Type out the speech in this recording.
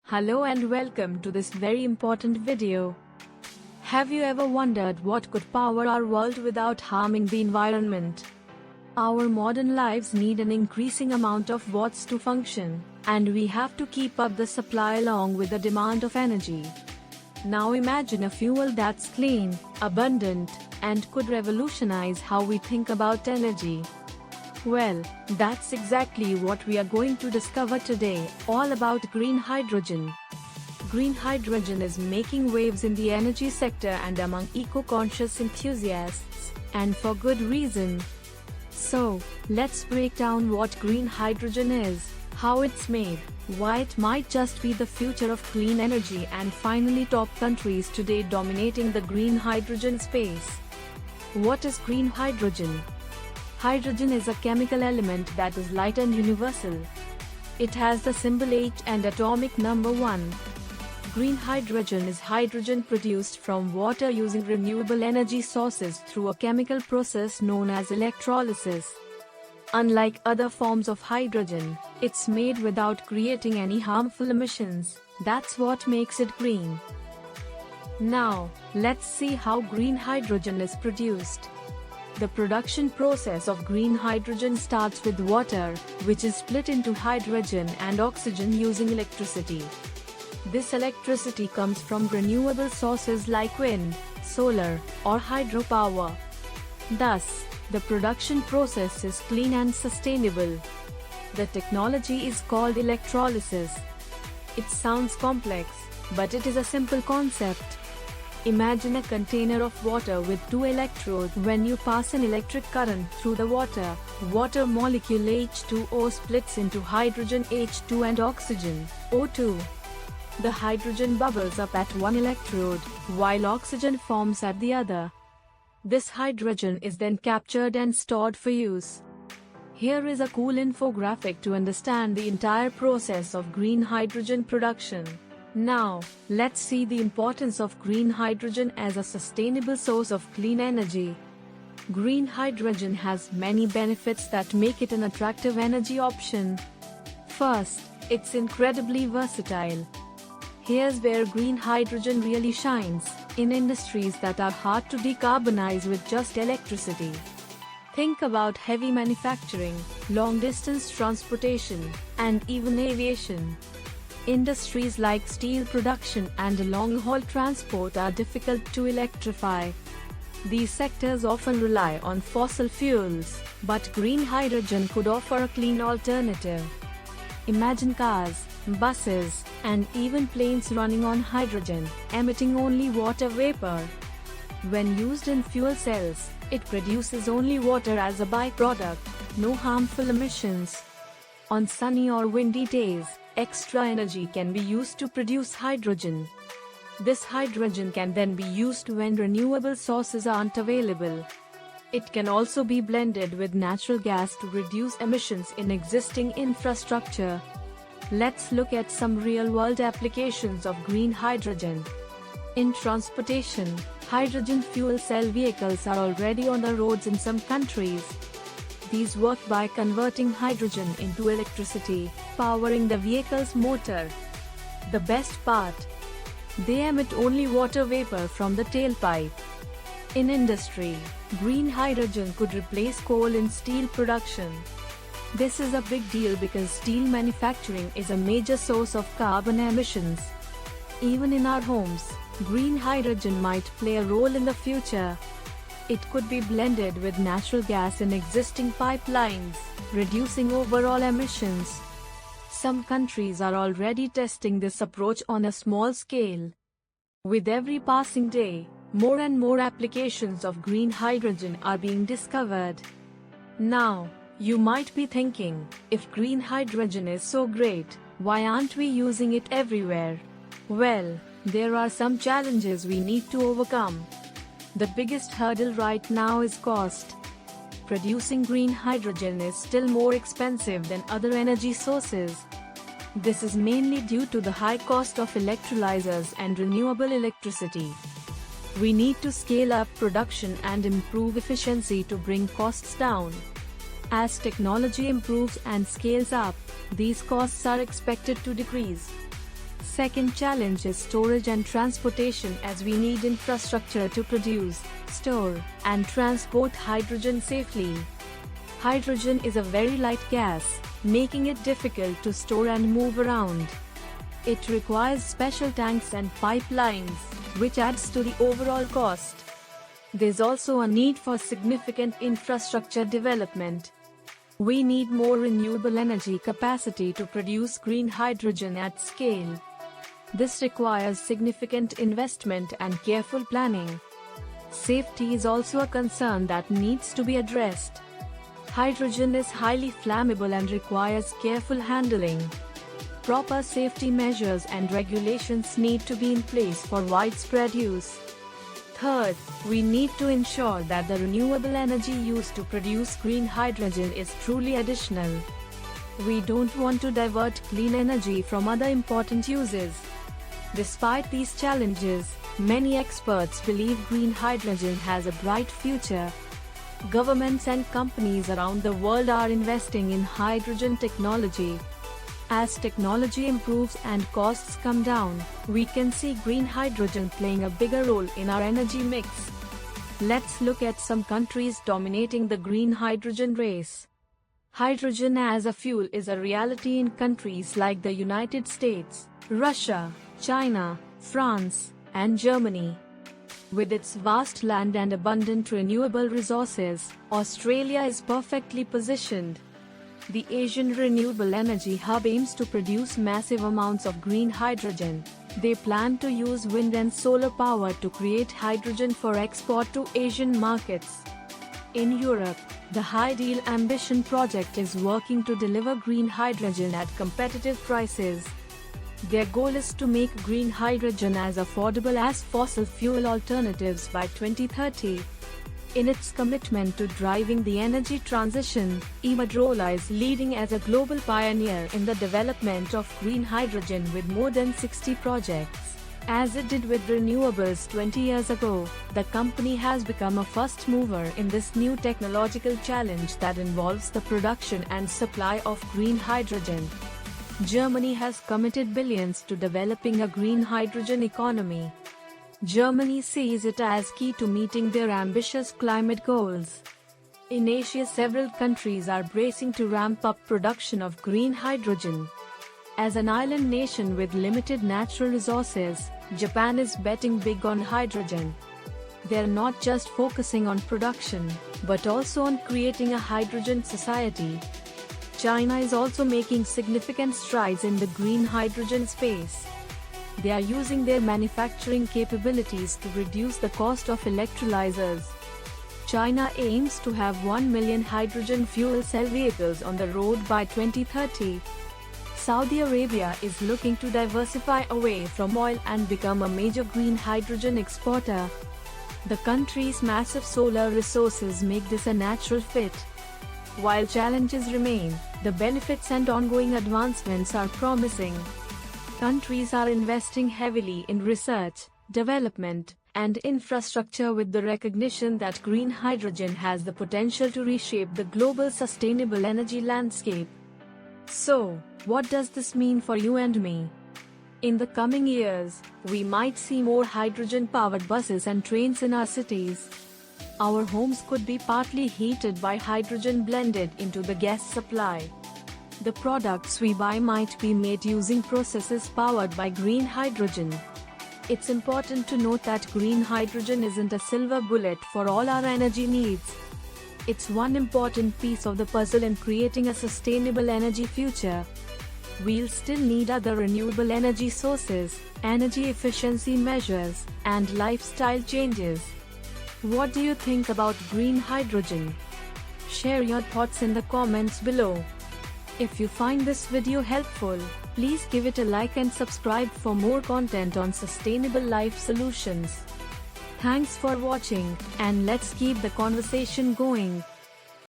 Hello and welcome to this very important video. Have you ever wondered what could power our world without harming the environment? Our modern lives need an increasing amount of watts to function, and we have to keep up the supply along with the demand of energy. Now imagine a fuel that's clean, abundant, and could revolutionize how we think about energy. Well, that's exactly what we are going to discover today, all about green hydrogen. Green hydrogen is making waves in the energy sector and among eco-conscious enthusiasts, and for good reason. So, let's break down what green hydrogen is, how it's made, why it might just be the future of clean energy, and finally top countries today dominating the green hydrogen space. What is green hydrogen? Hydrogen is a chemical element that is light and universal. It has the symbol H and atomic number 1. Green hydrogen is hydrogen produced from water using renewable energy sources through a chemical process known as electrolysis. Unlike other forms of hydrogen, it's made without creating any harmful emissions. That's what makes it green. Now, let's see how green hydrogen is produced. The production process of green hydrogen starts with water, which is split into hydrogen and oxygen using electricity. This electricity comes from renewable sources like wind, solar, or hydropower. Thus, the production process is clean and sustainable. The technology is called electrolysis. It sounds complex, but it is a simple concept. Imagine a container of water with 2 electrodes. When you pass an electric current through the water molecule H2O splits into hydrogen H2 and oxygen O2. The hydrogen bubbles up at one electrode, while oxygen forms at the other. This hydrogen is then captured and stored for use. Here is a cool infographic to understand the entire process of green hydrogen production. Now, let's see the importance of green hydrogen as a sustainable source of clean energy. Green hydrogen has many benefits that make it an attractive energy option. First, it's incredibly versatile. Here's where green hydrogen really shines, in industries that are hard to decarbonize with just electricity. Think about heavy manufacturing, long-distance transportation, and even aviation. Industries like steel production and long-haul transport are difficult to electrify. These sectors often rely on fossil fuels, but green hydrogen could offer a clean alternative. Imagine cars, buses, and even planes running on hydrogen, emitting only water vapor. When used in fuel cells, it produces only water as a byproduct, no harmful emissions. On sunny or windy days, extra energy can be used to produce hydrogen. This hydrogen can then be used when renewable sources aren't available. It can also be blended with natural gas to reduce emissions in existing infrastructure. Let's look at some real-world applications of green hydrogen. In transportation, hydrogen fuel cell vehicles are already on the roads in some countries. These work by converting hydrogen into electricity, powering the vehicle's motor. The best part? They emit only water vapor from the tailpipe. In industry, green hydrogen could replace coal in steel production. This is a big deal because steel manufacturing is a major source of carbon emissions. Even in our homes, green hydrogen might play a role in the future. It could be blended with natural gas in existing pipelines, reducing overall emissions. Some countries are already testing this approach on a small scale. With every passing day, more and more applications of green hydrogen are being discovered. Now, you might be thinking, if green hydrogen is so great, why aren't we using it everywhere? Well, there are some challenges we need to overcome. The biggest hurdle right now is cost. Producing green hydrogen is still more expensive than other energy sources. This is mainly due to the high cost of electrolyzers and renewable electricity. We need to scale up production and improve efficiency to bring costs down. As technology improves and scales up, these costs are expected to decrease. Second challenge is storage and transportation, as we need infrastructure to produce, store, and transport hydrogen safely. Hydrogen is a very light gas, making it difficult to store and move around. It requires special tanks and pipelines, which adds to the overall cost. There's also a need for significant infrastructure development. We need more renewable energy capacity to produce green hydrogen at scale. This requires significant investment and careful planning. Safety is also a concern that needs to be addressed. Hydrogen is highly flammable and requires careful handling. Proper safety measures and regulations need to be in place for widespread use. Third, we need to ensure that the renewable energy used to produce green hydrogen is truly additional. We don't want to divert clean energy from other important uses. Despite these challenges, many experts believe green hydrogen has a bright future. Governments and companies around the world are investing in hydrogen technology. As technology improves and costs come down, we can see green hydrogen playing a bigger role in our energy mix. Let's look at some countries dominating the green hydrogen race. Hydrogen as a fuel is a reality in countries like the United States, Russia, China, France, and Germany. With its vast land and abundant renewable resources, Australia is perfectly positioned. The Asian Renewable Energy Hub aims to produce massive amounts of green hydrogen. They plan to use wind and solar power to create hydrogen for export to Asian markets. In Europe, the High Deal Ambition project is working to deliver green hydrogen at competitive prices. Their goal is to make green hydrogen as affordable as fossil fuel alternatives by 2030. In its commitment to driving the energy transition, Iberdrola is leading as a global pioneer in the development of green hydrogen with more than 60 projects. As it did with renewables 20 years ago, the company has become a first mover in this new technological challenge that involves the production and supply of green hydrogen. Germany has committed billions to developing a green hydrogen economy. Germany sees it as key to meeting their ambitious climate goals. In Asia, several countries are bracing to ramp up production of green hydrogen. As an island nation with limited natural resources, Japan is betting big on hydrogen. They're not just focusing on production, but also on creating a hydrogen society. China is also making significant strides in the green hydrogen space. They are using their manufacturing capabilities to reduce the cost of electrolyzers. China aims to have 1 million hydrogen fuel cell vehicles on the road by 2030. Saudi Arabia is looking to diversify away from oil and become a major green hydrogen exporter. The country's massive solar resources make this a natural fit. While challenges remain, the benefits and ongoing advancements are promising. Countries are investing heavily in research, development, and infrastructure with the recognition that green hydrogen has the potential to reshape the global sustainable energy landscape. So, what does this mean for you and me? In the coming years, we might see more hydrogen-powered buses and trains in our cities. Our homes could be partly heated by hydrogen blended into the gas supply. The products we buy might be made using processes powered by green hydrogen. It's important to note that green hydrogen isn't a silver bullet for all our energy needs. It's one important piece of the puzzle in creating a sustainable energy future. We'll still need other renewable energy sources, energy efficiency measures, and lifestyle changes. What do you think about green hydrogen? Share your thoughts in the comments below. If you find this video helpful, please give it a like and subscribe for more content on sustainable life solutions. Thanks for watching, and let's keep the conversation going.